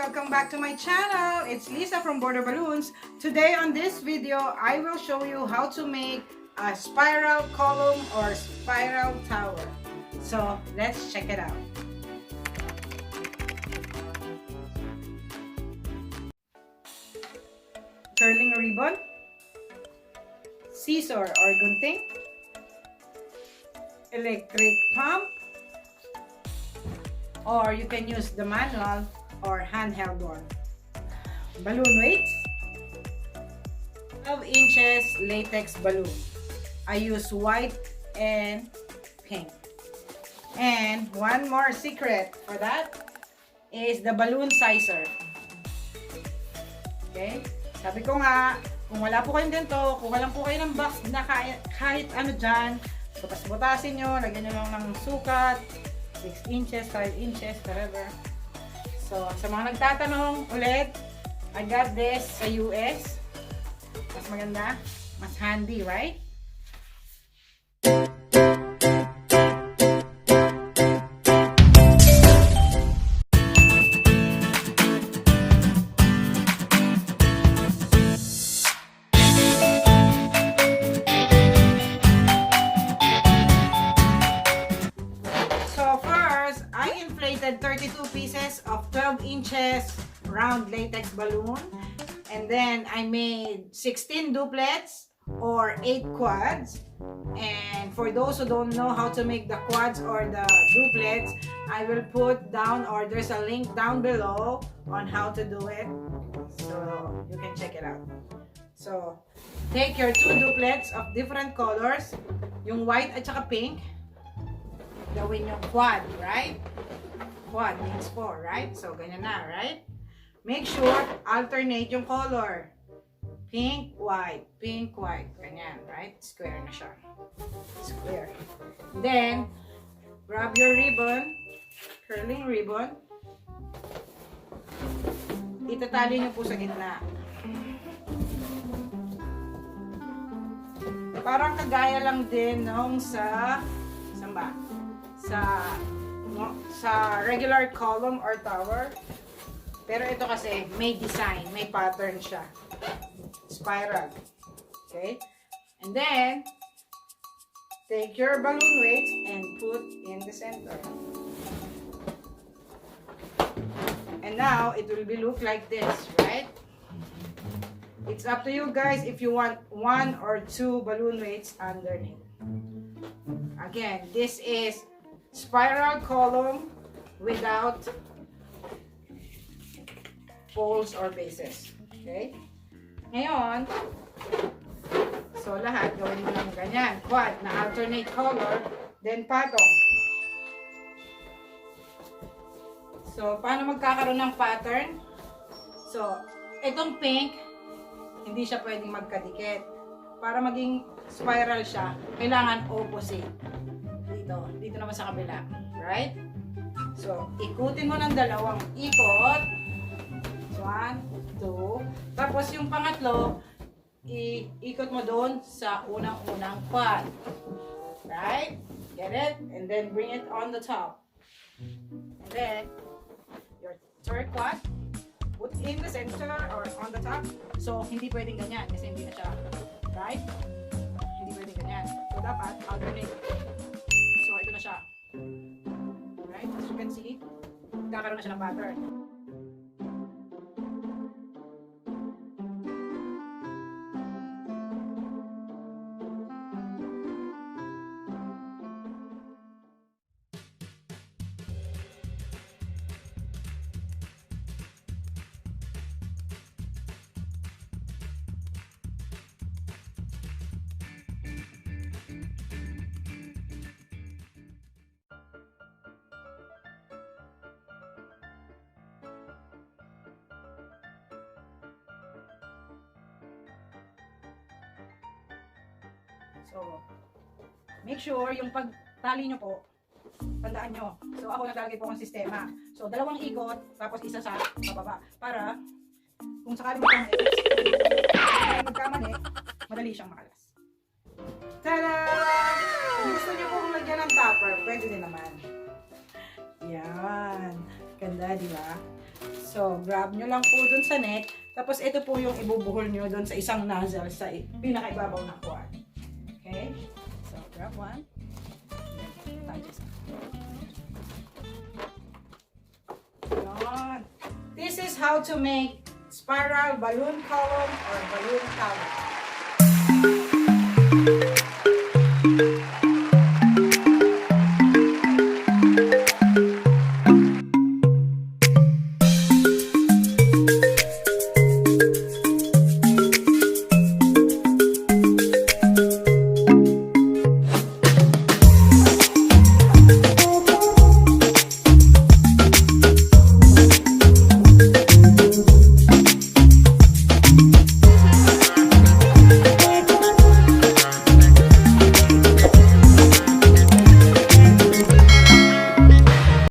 Welcome back to my channel. It's Lisa from Border Balloons. Today on this video, I will show you how to make a spiral column or spiral tower. So let's check it out. Curling ribbon, scissor or gunting, electric pump, or you can use the manual or handheld one. Balloon weights, 12 inches latex balloon. I use white and pink. And one more secret for that is the balloon sizer. Okay? Sabi ko nga, kung wala po kayong ganito, kuha lang po kayo ng box na kahit ano dyan, butas-butasin nyo, lagyan nyo lang ng sukat, 6 inches, 5 inches, whatever. So, sa mga nagtatanong ulit, I got this sa US. Mas maganda, mas handy, right? So first, I inflated 32 pieces of 12 inches round latex balloon, and then I made 16 duplets or 8 quads. And for those who don't know how to make the quads or the duplets, I will put down, or there's a link down below on how to do it, so you can check it out. So take your 2 duplets of different colors, yung white at saka pink, gawin yung quad, right? Quad means 4, right? So ganyan na, right? Make sure alternate yung color. Pink, white, ganyan, right? Square na siya. Square. Then, grab your ribbon, curling ribbon. Itatali nyo po sa gitna. Parang kagaya lang din nung sa, saan ba? Sa regular column or tower. Pero ito kasi may design, may pattern siya. Spiral. Okay? And then, take your balloon weights and put in the center. And now, it will be look like this, right? It's up to you guys if you want 1 or 2 balloon weights underneath. Again, this is spiral column without poles or bases. Okay? Ngayon, so lahat gawin mo lang ganyan. Quad na alternate color, then patong. So, paano magkakaroon ng pattern? So, itong pink, hindi siya pwedeng magkadikit. Para maging spiral siya, kailangan opposite. Dito naman sa kabila. Right? So, ikutin mo ng dalawang ikot. 1, 2. Tapos yung pangatlo, iikot mo doon sa unang-unang quad. Right? Get it? And then bring it on the top. And then, your third quad, put in the center or on the top. So, hindi pwedeng ganyan kasi hindi na siya. Right? Hindi pwedeng ganyan. So, dapat alternate. So, ito na siya. Right? As you can see, kakaroon na siya ng pattern. So, make sure yung pagtali nyo po, tandaan nyo. So, ako naglalagay po ng sistema. So, dalawang ikot, tapos isa sa bababa. Para, kung sakali magkamali, madali siyang makalas. Tada! Kung gusto nyo pong lagyan ng topper, pwede din naman. Yan. Ganda, di ba? So, grab nyo lang po dun sa neck. Tapos, ito po yung ibubuhol nyo dun sa isang nozzle sa pinakaibabaw ng quad. Okay? So, grab one. This is how to make spiral balloon column or balloon tower.